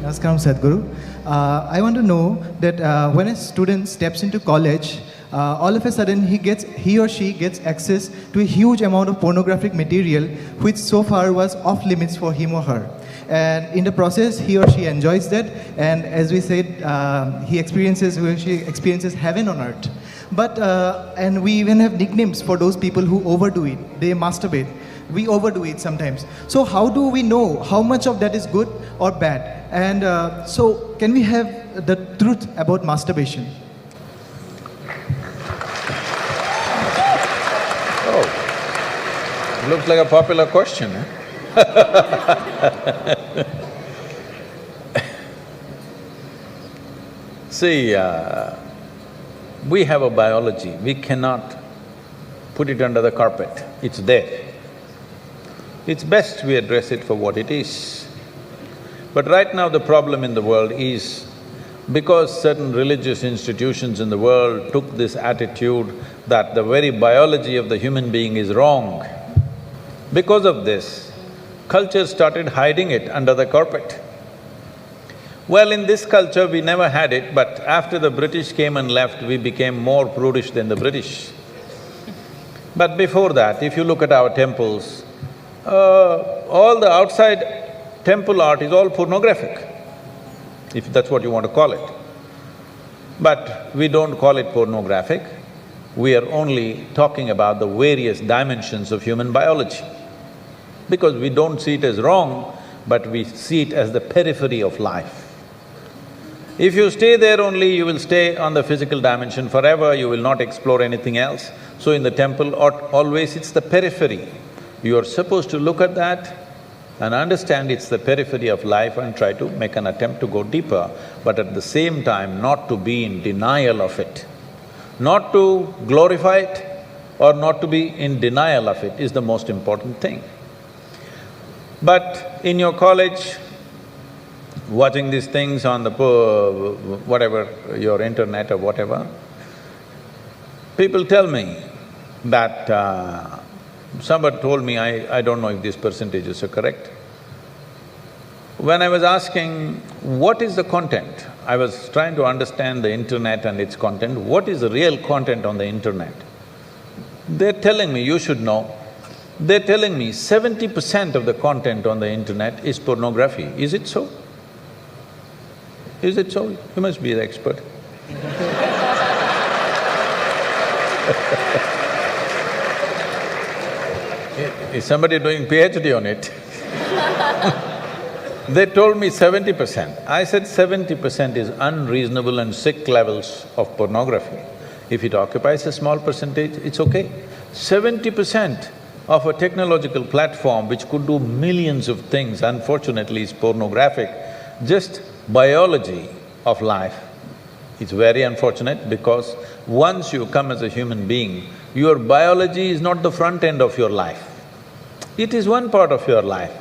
Namaskaram, Sadhguru. I want to know that when a student steps into college, all of a sudden he or she gets access to a huge amount of pornographic material, which so far was off limits for him or her. And in the process, he or she enjoys that, and as we said, he she experiences heaven on earth. But and we even have nicknames for those people who overdo it. They masturbate. We overdo it sometimes. So how do we know how much of that is good or bad? And so can we have the truth about masturbation? Oh, looks like a popular question, eh? See, we have a biology, we cannot put it under the carpet, it's there. It's best we address it for what it is. But right now the problem in the world is, because certain religious institutions in the world took this attitude that the very biology of the human being is wrong, because of this, culture started hiding it under the carpet. Well, in this culture we never had it, but after the British came and left, we became more prudish than the British. But before that, if you look at our temples, all the outside temple art is all pornographic, if that's what you want to call it. But we don't call it pornographic, we are only talking about the various dimensions of human biology. Because we don't see it as wrong, but we see it as the periphery of life. If you stay there only, you will stay on the physical dimension forever, you will not explore anything else. So in the temple, always it's the periphery. You are supposed to look at that and understand it's the periphery of life and try to make an attempt to go deeper, but at the same time not to be in denial of it. Not to glorify it or not to be in denial of it is the most important thing. But in your college, watching these things on the whatever, your internet or whatever, people tell me that somebody told me, I don't know if these percentages are correct. When I was asking, what is the content? I was trying to understand the internet and its content, what is the real content on the internet? They're telling me, you should know, they're telling me 70% of the content on the internet is pornography. Is it so? Is it so? You must be the expert. Is somebody doing PhD on it? They told me 70%. I said 70% is unreasonable and sick levels of pornography. If it occupies a small percentage, it's okay. 70% of a technological platform which could do millions of things, unfortunately is pornographic. Just biology of life is very unfortunate because once you come as a human being, your biology is not the front end of your life. It is one part of your life.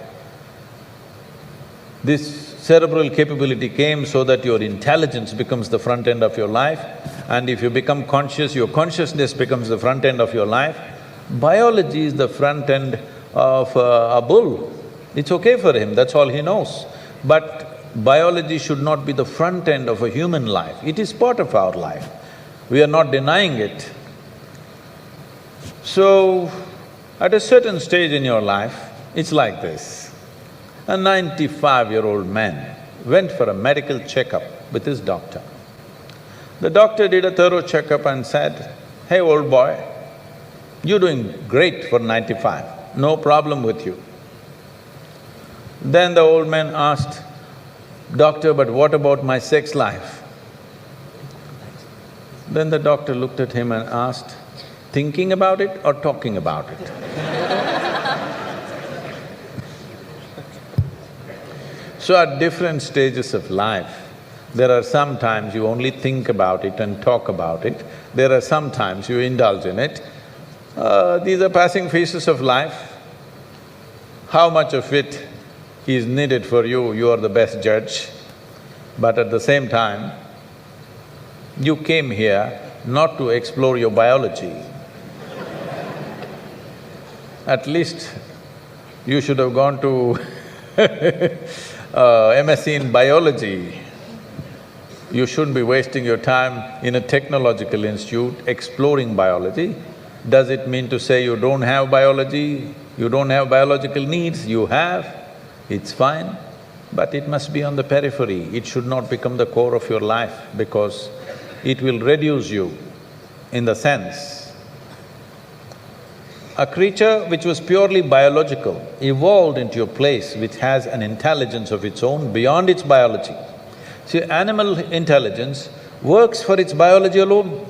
This cerebral capability came so that your intelligence becomes the front end of your life, and if you become conscious, your consciousness becomes the front end of your life. Biology is the front end of a bull. It's okay for him, that's all he knows. But biology should not be the front end of a human life, it is part of our life. We are not denying it. So, at a certain stage in your life, it's like this. A 95-year-old man went for a medical checkup with his doctor. The doctor did a thorough checkup and said, "Hey, old boy, you're doing great for 95, no problem with you." Then the old man asked, "Doctor, but what about my sex life?" Then the doctor looked at him and asked, "Thinking about it or talking about it?" So at different stages of life, there are some times you only think about it and talk about it, there are some times you indulge in it. These are passing phases of life. How much of it is needed for you, you are the best judge. But at the same time, you came here not to explore your biology. At least you should have gone to MSc in biology. You shouldn't be wasting your time in a technological institute exploring biology. Does it mean to say you don't have biology, you don't have biological needs? You have, it's fine, but it must be on the periphery. It should not become the core of your life because it will reduce you in the sense. A creature which was purely biological evolved into a place which has an intelligence of its own beyond its biology. See, animal intelligence works for its biology alone.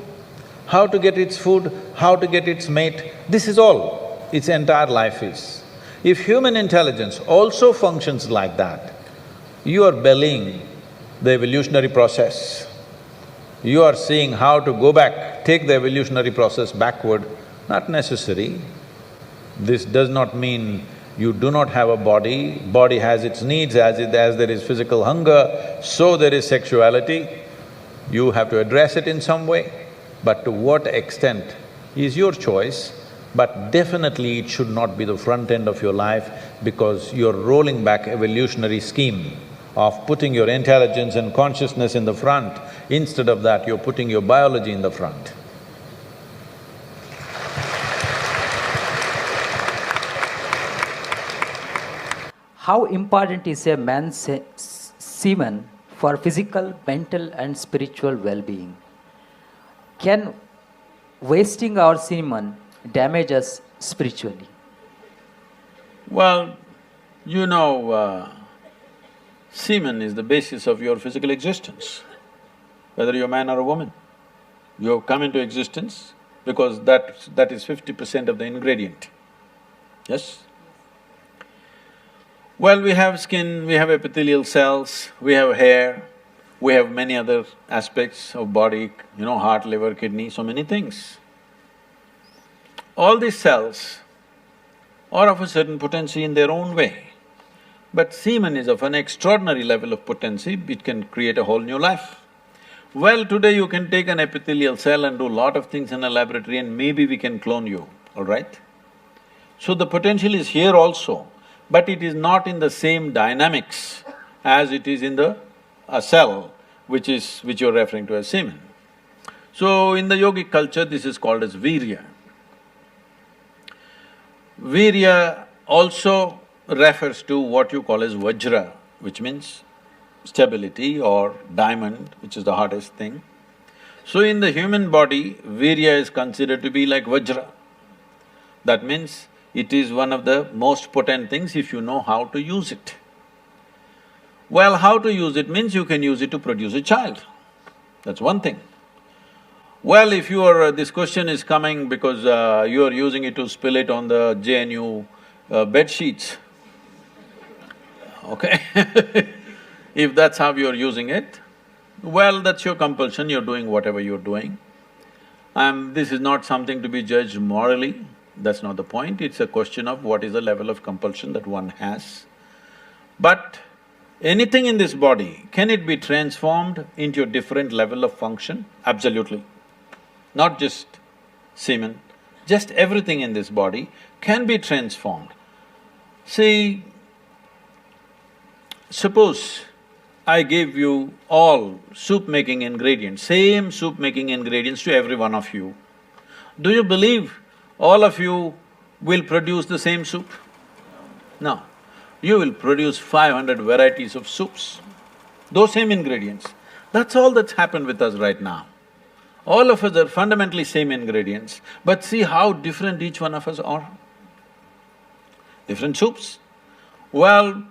How to get its food, how to get its mate, this is all its entire life is. If human intelligence also functions like that, you are bellying the evolutionary process. You are seeing how to go back, take the evolutionary process backward, not necessary. This does not mean you do not have a body, body has its needs, as there is physical hunger, so there is sexuality. You have to address it in some way, but to what extent is your choice, but definitely it should not be the front end of your life because you're rolling back evolutionary scheme of putting your intelligence and consciousness in the front. Instead of that, you're putting your biology in the front. How important is a man's semen for physical, mental and spiritual well-being? Can wasting our semen damage us spiritually? Well, you know, semen is the basis of your physical existence, whether you're a man or a woman. You have come into existence because that is 50% of the ingredient, yes? Well, we have skin, we have epithelial cells, we have hair, we have many other aspects of body, you know, heart, liver, kidney, so many things. All these cells are of a certain potency in their own way, but semen is of an extraordinary level of potency, it can create a whole new life. Well, today you can take an epithelial cell and do a lot of things in a laboratory and maybe we can clone you, all right? So the potential is here also, but it is not in the same dynamics as it is in a cell which you're referring to as semen. So in the yogic culture, this is called as virya. Virya also refers to what you call as vajra, which means stability, or diamond, which is the hardest thing. So in the human body, virya is considered to be like vajra. That means it is one of the most potent things if you know how to use it. Well, how to use it means you can use it to produce a child, that's one thing. Well, if this question is coming because you are using it to spill it on the JNU bed sheets, okay? If that's how you're using it, well, that's your compulsion, you're doing whatever you're doing. This is not something to be judged morally, that's not the point, it's a question of what is the level of compulsion that one has. But anything in this body, can it be transformed into a different level of function? Absolutely. Not just semen, just everything in this body can be transformed. See, suppose I gave you all soup-making ingredients, same soup-making ingredients to every one of you. Do you believe all of you will produce the same soup? No. You will produce 500 varieties of soups, those same ingredients. That's all that's happened with us right now. All of us are fundamentally same ingredients, but see how different each one of us are. Different soups. Well,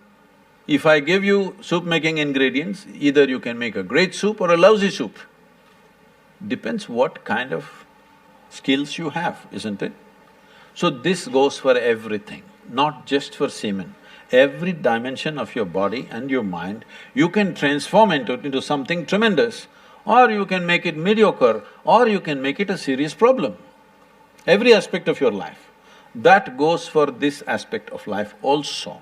if I give you soup-making ingredients, either you can make a great soup or a lousy soup. Depends what kind of skills you have, isn't it? So this goes for everything, not just for semen. Every dimension of your body and your mind, you can transform into something tremendous, or you can make it mediocre, or you can make it a serious problem. Every aspect of your life. That goes for this aspect of life also.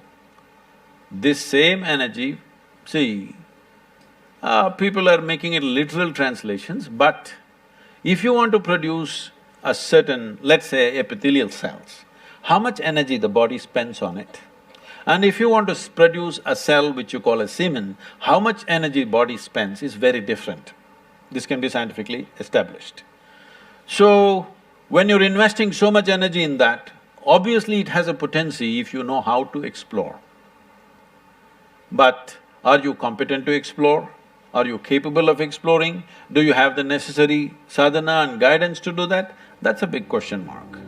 This same energy, see, people are making it literal translations, but if you want to produce a certain, let's say epithelial cells, how much energy the body spends on it? And if you want to produce a cell which you call a semen, how much energy body spends is very different. This can be scientifically established. So, when you're investing so much energy in that, obviously it has a potency if you know how to explore. But are you competent to explore? Are you capable of exploring? Do you have the necessary sadhana and guidance to do that? That's a big question mark.